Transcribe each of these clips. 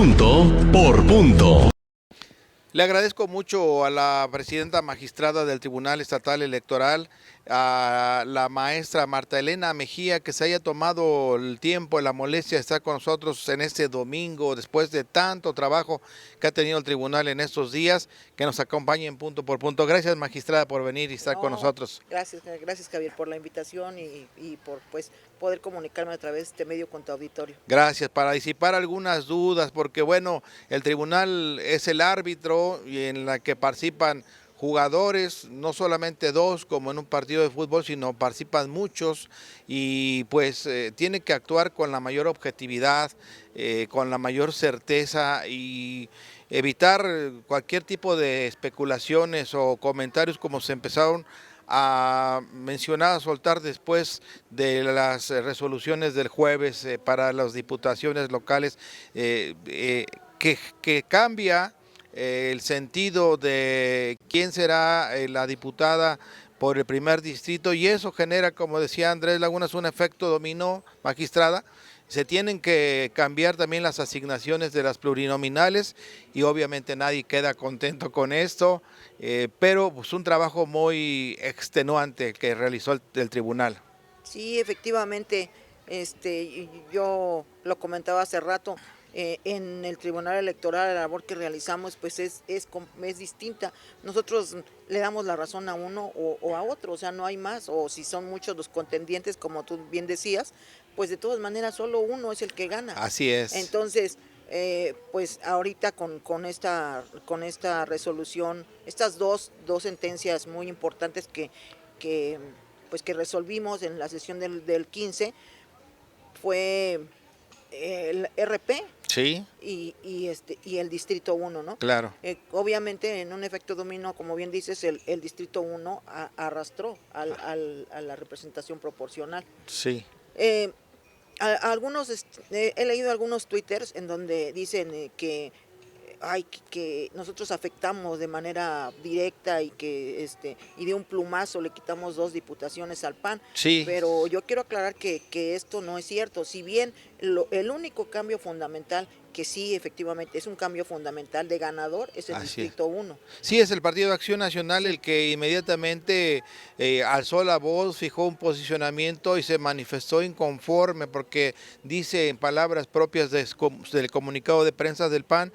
punto por punto. Le agradezco mucho a la presidenta magistrada del Tribunal Estatal Electoral, a la maestra Marta Elena Mejía, que se haya tomado el tiempo y la molestia de estar con nosotros en este domingo, después de tanto trabajo que ha tenido el tribunal en estos días, que nos acompañe en punto por punto. Gracias, magistrada, por venir y estar con nosotros. Gracias Javier por la invitación y por poder comunicarme a través de este medio con tu auditorio. Gracias, para disipar algunas dudas, porque bueno, el tribunal es el árbitro y en la que participan jugadores, no solamente dos como en un partido de fútbol, sino participan muchos y pues tiene que actuar con la mayor objetividad, con la mayor certeza y evitar cualquier tipo de especulaciones o comentarios como se empezaron a mencionar, a soltar después de las resoluciones del jueves para las diputaciones locales, que cambia el sentido de quién será la diputada por el primer distrito, y eso genera, como decía Andrés Lagunas, un efecto dominó, magistrada. Se tienen que cambiar también las asignaciones de las plurinominales y obviamente nadie queda contento con esto, pero pues un trabajo muy extenuante que realizó el tribunal. Sí, efectivamente, yo lo comentaba hace rato, en el Tribunal Electoral la labor que realizamos pues es distinta. Nosotros le damos la razón a uno o a otro, o sea, no hay más, o si son muchos los contendientes, como tú bien decías, pues de todas maneras solo uno es el que gana. Así es. Entonces, pues ahorita con esta resolución, estas dos sentencias muy importantes que resolvimos en la sesión del 15, fue el RP, sí, y el Distrito 1, ¿no? Claro. Obviamente, en un efecto dominó, como bien dices, el Distrito 1 arrastró a la representación proporcional. Sí. He leído algunos twitters en donde dicen que nosotros afectamos de manera directa y que y de un plumazo le quitamos 2 diputaciones al PAN. Sí. Pero yo quiero aclarar que esto no es cierto. Si bien el único cambio fundamental, que sí efectivamente es un cambio fundamental de ganador, es el Distrito 1. Sí, es el Partido de Acción Nacional el que inmediatamente alzó la voz, fijó un posicionamiento y se manifestó inconforme porque dice en palabras propias del comunicado de prensa del PAN,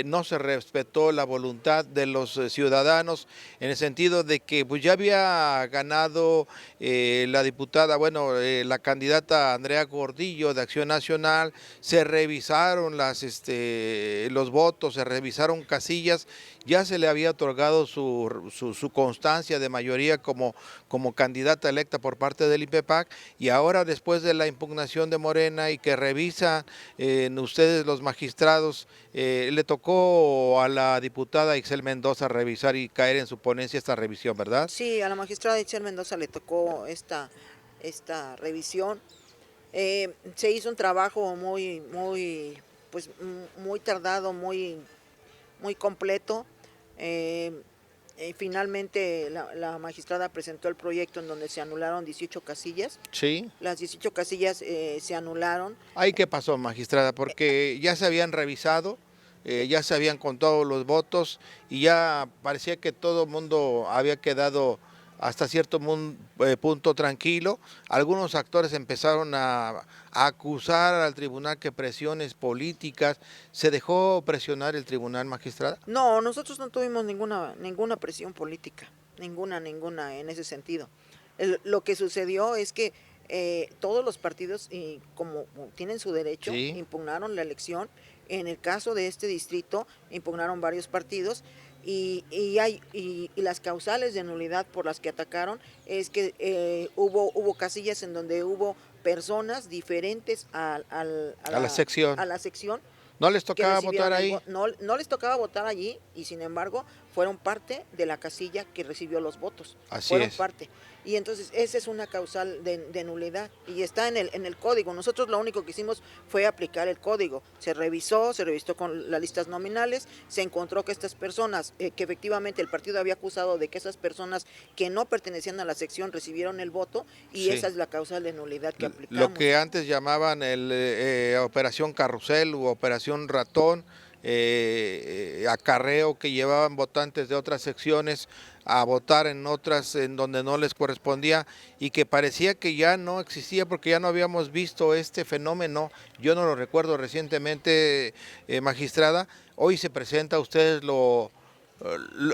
no se respetó la voluntad de los ciudadanos en el sentido de que pues ya había ganado la diputada, la candidata Andrea Gordillo de Acción Nacional, se revisaron los votos, se revisaron casillas, ya se le había otorgado su constancia de mayoría como candidata electa por parte del INPEPAC, y ahora después de la impugnación de Morena y que revisan ustedes los magistrados, le tocó a la diputada Ixel Mendoza revisar y caer en su ponencia esta revisión, ¿verdad? Sí, a la magistrada Ixel Mendoza le tocó esta revisión. Se hizo un trabajo muy tardado, muy completo. Finalmente la magistrada presentó el proyecto en donde se anularon 18 casillas. Sí. Las 18 casillas se anularon. ¿Ahí qué pasó, magistrada? Porque ya se habían revisado, ya se habían contado los votos y ya parecía que todo el mundo había quedado hasta cierto punto tranquilo. Algunos actores empezaron a acusar al tribunal que presiones políticas. ¿Se dejó presionar el tribunal, magistrada? No, nosotros no tuvimos ninguna presión política, ninguna en ese sentido. Lo que sucedió es que todos los partidos, como tienen su derecho, sí, impugnaron la elección. En el caso de este distrito, impugnaron varios partidos. Y las causales de nulidad por las que atacaron es que hubo casillas en donde hubo personas diferentes a la sección. ¿No les tocaba votar ahí? No les tocaba votar allí, y sin embargo fueron parte de la casilla que recibió los votos. Fueron parte. Y entonces esa es una causal de nulidad y está en el código. Nosotros lo único que hicimos fue aplicar el código. Se revisó con las listas nominales, se encontró que estas personas, que efectivamente el partido había acusado de que esas personas que no pertenecían a la sección recibieron el voto, y esa es la causal de nulidad que aplicamos. Lo que antes llamaban operación carrusel u operación Operación Ratón, acarreo que llevaban votantes de otras secciones a votar en otras en donde no les correspondía y que parecía que ya no existía porque ya no habíamos visto este fenómeno. Yo no lo recuerdo recientemente, magistrada. Hoy se presenta, ustedes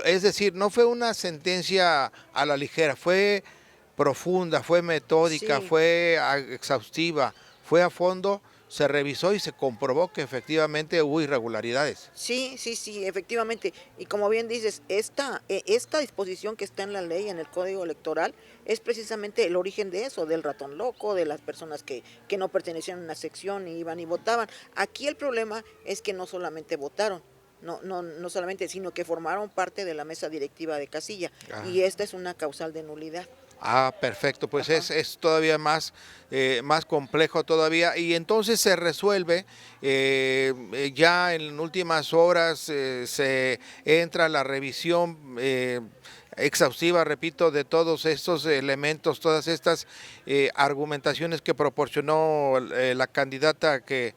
es decir, no fue una sentencia a la ligera, fue profunda, fue metódica, Sí. fue exhaustiva, fue a fondo, se revisó y se comprobó que efectivamente hubo irregularidades. Sí, sí, sí, efectivamente. Y como bien dices, esta disposición que está en la ley, en el Código Electoral, es precisamente el origen de eso, del ratón loco, de las personas que no pertenecían a una sección y iban y votaban. Aquí el problema es que no solamente votaron, no solamente, sino que formaron parte de la mesa directiva de casilla. Y esta es una causal de nulidad. Ah, perfecto, pues Ajá. es todavía más complejo todavía y entonces se resuelve, ya en últimas horas se entra a la revisión exhaustiva, repito, de todos estos elementos, todas estas argumentaciones que proporcionó la candidata que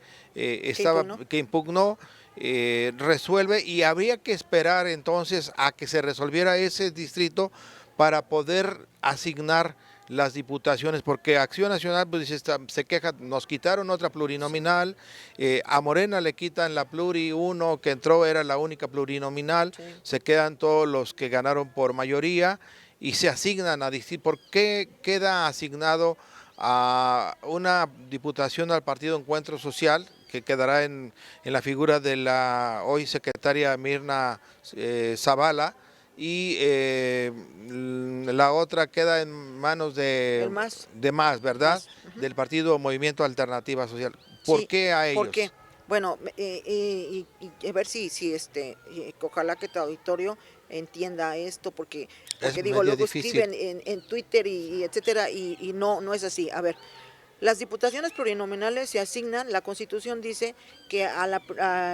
impugnó. Resuelve y habría que esperar entonces a que se resolviera ese distrito para poder asignar las diputaciones, porque Acción Nacional pues, se queja, nos quitaron otra plurinominal, a Morena le quitan la pluri, uno que entró era la única plurinominal, Sí. se quedan todos los que ganaron por mayoría y se asignan a distintos. ¿Por qué queda asignado a una diputación al Partido Encuentro Social, que quedará en la figura de la hoy secretaria Mirna Zavala, y la otra queda en manos El MAS. ¿verdad? MAS. Uh-huh. Del Partido Movimiento Alternativa Social. ¿Por Sí, qué a ¿por ellos? qué? Bueno, y a ver si ojalá que tu auditorio entienda esto, porque Es digo, medio luego difícil. escriben en Twitter y etcétera, y no es así. A ver, las diputaciones plurinominales se asignan, la Constitución dice que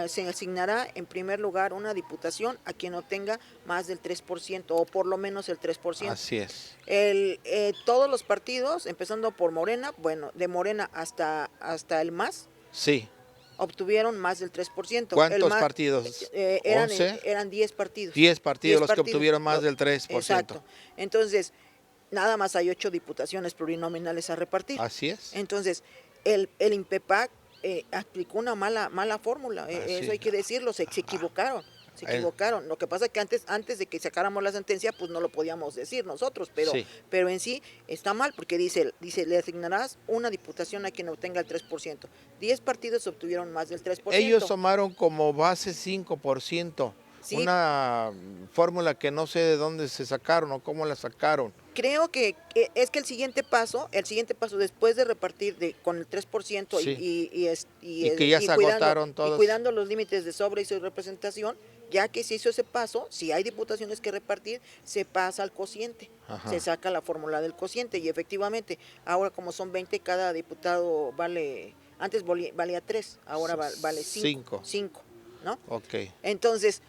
se asignará en primer lugar una diputación a quien obtenga más del 3% o por lo menos el 3%. Así es. Todos los partidos, empezando por Morena, bueno, de Morena hasta el MAS, Sí. obtuvieron más del 3%. ¿Cuántos partidos? Eran 10 partidos. 10 partidos los que obtuvieron más del 3%. Exacto. Entonces, nada más hay 8 diputaciones plurinominales a repartir. Así es. Entonces, el INPEPAC aplicó una mala fórmula, eso hay que decirlo, se equivocaron. Se equivocaron. Lo que pasa es que antes de que sacáramos la sentencia, pues no lo podíamos decir nosotros, pero en sí está mal, porque dice, le asignarás una diputación a quien obtenga el 3%. 10 partidos obtuvieron más del 3%. Ellos tomaron como base 5%. Sí. Una fórmula que no sé de dónde se sacaron o cómo la sacaron. Creo que es que el siguiente paso después de repartir con el 3% sí. y que ya se agotaron todos. Y cuidando los límites de sobre y su representación, ya que se hizo ese paso, si hay diputaciones que repartir, se pasa al cociente. Ajá. Se saca la fórmula del cociente y efectivamente, ahora como son 20, cada diputado vale, antes valía 3, ahora vale 5, ¿no? Ok. Entonces,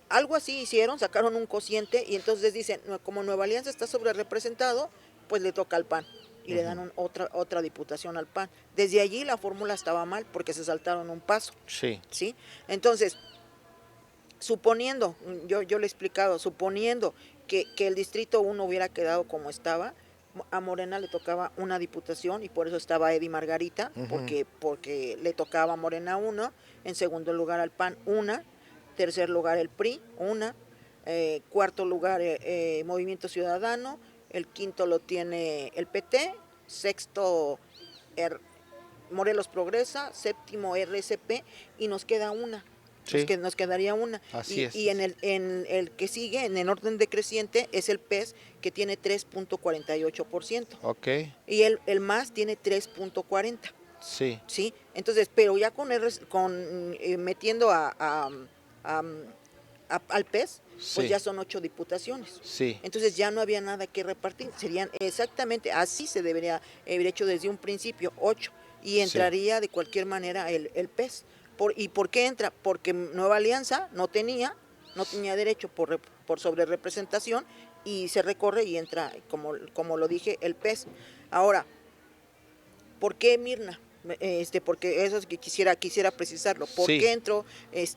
algo así hicieron, sacaron un cociente y entonces dicen, como Nueva Alianza está sobre representado, pues le toca al PAN y le dan otra diputación al PAN. Desde allí la fórmula estaba mal porque se saltaron un paso. Sí. ¿Sí? Entonces, suponiendo, yo le he explicado, suponiendo que el distrito 1 hubiera quedado como estaba, a Morena le tocaba una diputación y por eso estaba Eddie Margarita, porque le tocaba a Morena 1, en segundo lugar al PAN 1, tercer lugar el PRI, cuarto lugar Movimiento Ciudadano, el quinto lo tiene el PT, sexto Morelos Progresa, séptimo RSP y nos queda una. Sí. Nos quedaría una. Así es. Y en el que sigue, en el orden decreciente, es el PES, que tiene 3.48%. Ok. Y el MAS tiene 3.40%. Sí. ¿Sí? Entonces, pero ya metiendo al PES, pues ya son 8 diputaciones. Sí. Entonces ya no había nada que repartir. Serían exactamente, así se debería haber hecho desde un principio, 8. Y entraría de cualquier manera el PES. ¿Y por qué entra? Porque Nueva Alianza no tenía derecho por sobrerepresentación y se recorre y entra, como lo dije, el PES. Ahora, ¿por qué Mirna? Porque eso es que quisiera precisarlo. ¿Por Sí. qué entró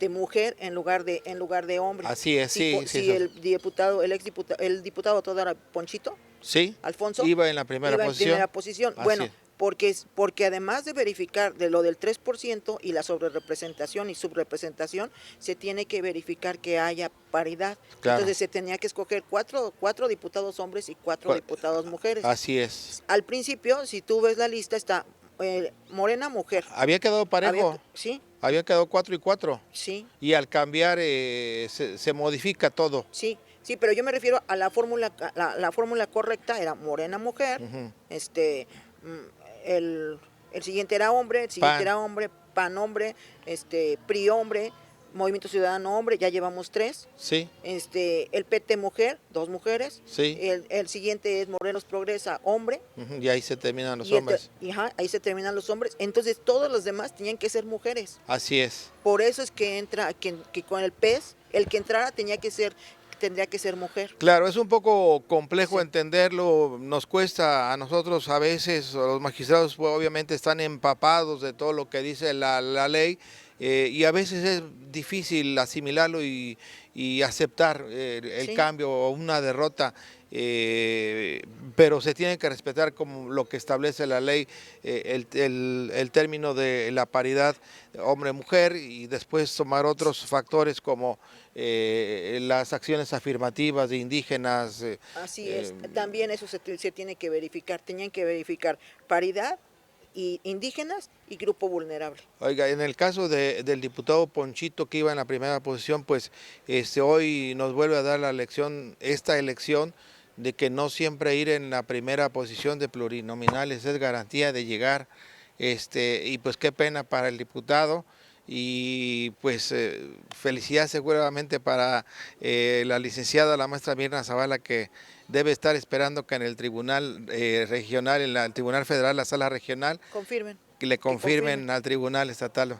mujer en lugar de hombre? Así es, sí. Si el diputado todo era Ponchito, Sí, Alfonso, iba en la primera posición. Así Bueno, es. porque además de verificar de lo del 3% y la sobrerepresentación y subrepresentación, se tiene que verificar que haya paridad. Claro. Entonces se tenía que escoger cuatro diputados hombres y cuatro diputados mujeres. Así es. Al principio, si tú ves la lista, está Morena mujer. Había quedado parejo. Sí, Había quedado 4 y 4. sí, Y al cambiar se modifica todo. sí, sí, pero yo me refiero a la fórmula correcta, era Morena mujer, Ujú. El siguiente era hombre, el siguiente era hombre, PAN hombre, PRI hombre, Movimiento Ciudadano hombre, ya llevamos 3. Sí, El PT mujer, 2 mujeres. sí. El siguiente es Morelos Progresa hombre. Ujú, y ahí se terminan los Y hombres. ahí se terminan los hombres. Entonces todos los demás tenían que ser mujeres. Así es. Por eso es que entra, que con el PES, el que entrara tendría que ser mujer. Claro, es un poco complejo Sí. entenderlo, nos cuesta a nosotros a veces, los magistrados pues, obviamente están empapados de todo lo que dice la ley y a veces es difícil asimilarlo y aceptar el Sí. cambio o una derrota, pero se tiene que respetar como lo que establece la ley, el término de la paridad hombre-mujer y después tomar otros factores como las acciones afirmativas de indígenas. Así es. También eso se tiene que verificar. Tenían que verificar paridad y indígenas y grupo vulnerable. Oiga, en el caso del diputado Ponchito que iba en la primera posición, pues hoy nos vuelve a dar la lección, esta elección, de que no siempre ir en la primera posición de plurinominales es garantía de llegar, y pues qué pena para el diputado. Y pues felicidad seguramente para la licenciada, la maestra Mirna Zavala, que debe estar esperando que en el tribunal regional, en el tribunal federal, la sala regional, Confirmen. que le confirmen al tribunal estatal,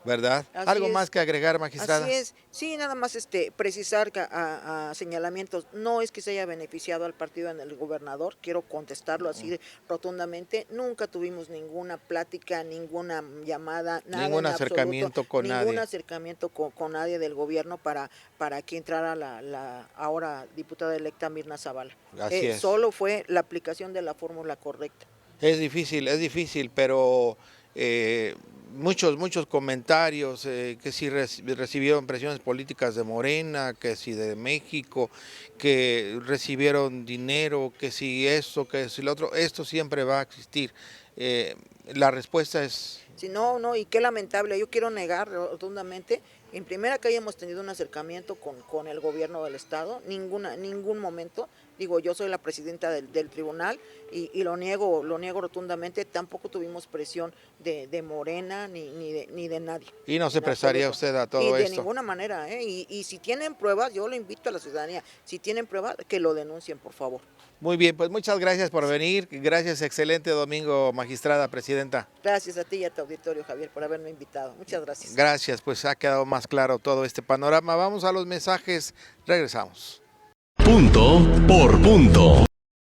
¿verdad? Así ¿Algo es. más que agregar, magistrada? Así es, sí, nada más precisar a señalamientos, no es que se haya beneficiado al partido en el gobernador, quiero contestarlo así rotundamente, nunca tuvimos ninguna plática, ninguna llamada, nada Ningún en acercamiento absoluto, con nadie. ningún acercamiento con nadie del gobierno para que entrara la ahora diputada electa Mirna Zavala. Así es. Solo fue la aplicación de la fórmula correcta. Es difícil, pero muchos comentarios, que si recibieron presiones políticas de Morena, que si de México, que recibieron dinero, que si esto, que si lo otro, esto siempre va a existir. La respuesta es... Sí, no, y qué lamentable, yo quiero negar rotundamente, en primera que hayamos tenido un acercamiento con el gobierno del estado, ningún momento, digo, yo soy la presidenta del tribunal y lo niego rotundamente, tampoco tuvimos presión de Morena ni de nadie. Y no se prestaría usted a todo esto. esto. De ninguna manera, y si tienen pruebas, yo lo invito a la ciudadanía, si tienen pruebas, que lo denuncien, por favor. Muy bien, pues muchas gracias por venir, gracias, excelente domingo, magistrada, presidenta. Gracias a ti y a tu auditorio, Javier, por haberme invitado, muchas gracias. Gracias, pues ha quedado más claro todo este panorama. Vamos a los mensajes, regresamos. Punto por punto.